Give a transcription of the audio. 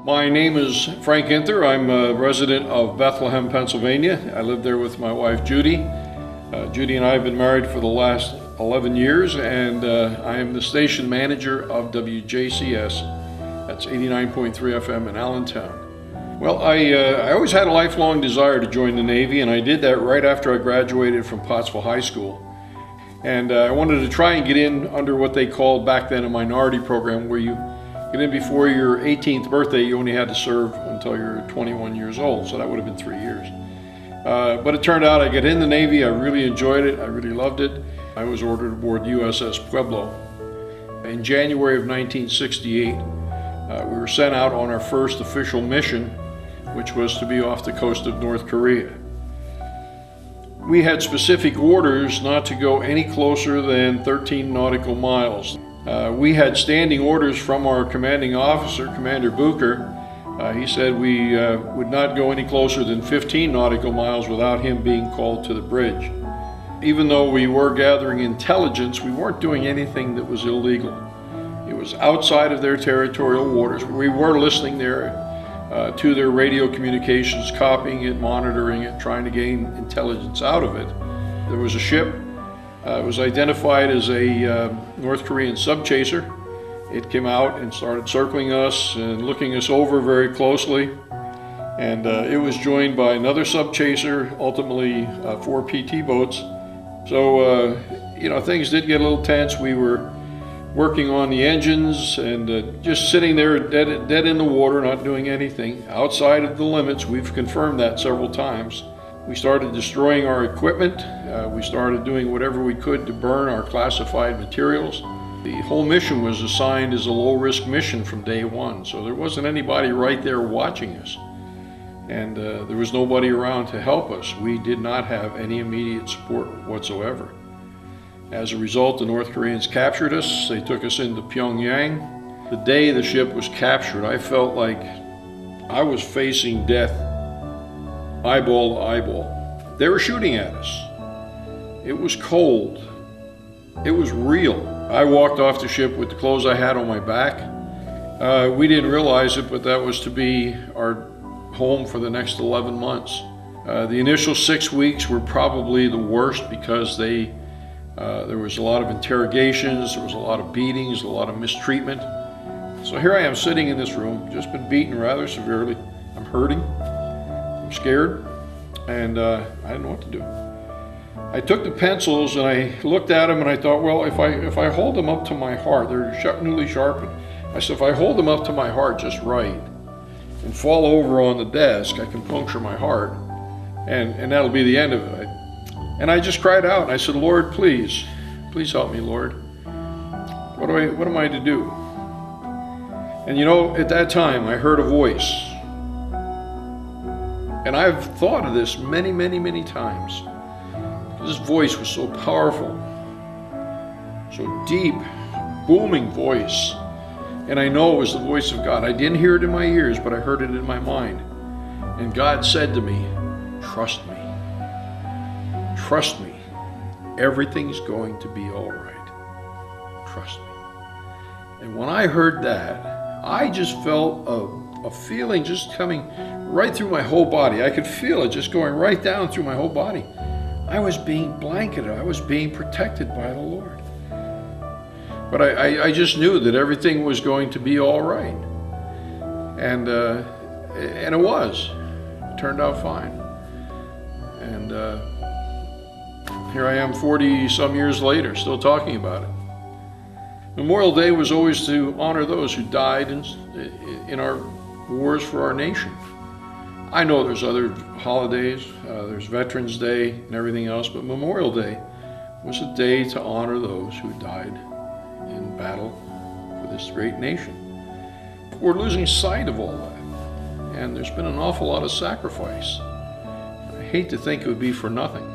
My name is Frank Ginther. I'm a resident of Bethlehem, Pennsylvania. I live there with my wife, Judy. Judy and I have been married for the last 11 years, and I am the station manager of WJCS. That's 89.3 FM in Allentown. Well, I always had a lifelong desire to join the Navy, and I did that right after I graduated from Pottsville High School. And I wanted to try and get in under what they called back then a minority program, where you get in before your 18th birthday. You only had to serve until you're 21 years old, so that would have been 3 years. But it turned out I got in the Navy. I really enjoyed it. I really loved it. I was ordered aboard USS Pueblo. In January of 1968, we were sent out on our first official mission, which was to be off the coast of North Korea. We had specific orders not to go any closer than 13 nautical miles. We had standing orders from our commanding officer, Commander Bucher. He said we would not go any closer than 15 nautical miles without him being called to the bridge. Even though we were gathering intelligence, we weren't doing anything that was illegal. It was outside of their territorial waters. We were listening there to their radio communications, copying it, monitoring it, trying to gain intelligence out of it. There was a ship. It was identified as a North Korean subchaser. It came out and started circling us and looking us over very closely. And it was joined by another subchaser, ultimately 4 PT boats. So, things did get a little tense. We were working on the engines and just sitting there dead in the water, not doing anything outside of the limits. We've confirmed that several times. We started destroying our equipment. We started doing whatever we could to burn our classified materials. The whole mission was assigned as a low-risk mission from day one, so there wasn't anybody right there watching us. And there was nobody around to help us. We did not have any immediate support whatsoever. As a result, the North Koreans captured us. They took us into Pyongyang. The day the ship was captured, I felt like I was facing death, eyeball to eyeball. They were shooting at us. It was cold. It was real. I walked off the ship with the clothes I had on my back. We didn't realize it, but that was to be our home for the next 11 months. The initial 6 weeks were probably the worst because there was a lot of interrogations, there was a lot of beatings, a lot of mistreatment. So here I am sitting in this room, just been beaten rather severely. I'm hurting, I'm scared, and I didn't know what to do. I took the pencils and I looked at them and I thought, well, if I hold them up to my heart, they're newly sharpened. I said, if I hold them up to my heart just right and fall over on the desk, I can puncture my heart, and that'll be the end of it. And I just cried out and I said, Lord, please help me, Lord. What am I to do? And at that time I heard a voice. And I've thought of this many, many, many times. This voice was so powerful, so deep, booming voice. And I know it was the voice of God. I didn't hear it in my ears, but I heard it in my mind. And God said to me, trust me. Trust me. Everything's going to be all right. Trust me. And when I heard that, I just felt a feeling just coming right through my whole body. I could feel it just going right down through my whole body. I was being blanketed. I was being protected by the Lord. But I just knew that everything was going to be all right. And it was. It turned out fine. And here I am 40-some years later, still talking about it. Memorial Day was always to honor those who died in our wars for our nation. I know there's other holidays, there's Veterans Day and everything else, but Memorial Day was a day to honor those who died in battle for this great nation. We're losing sight of all that, and there's been an awful lot of sacrifice. I hate to think it would be for nothing.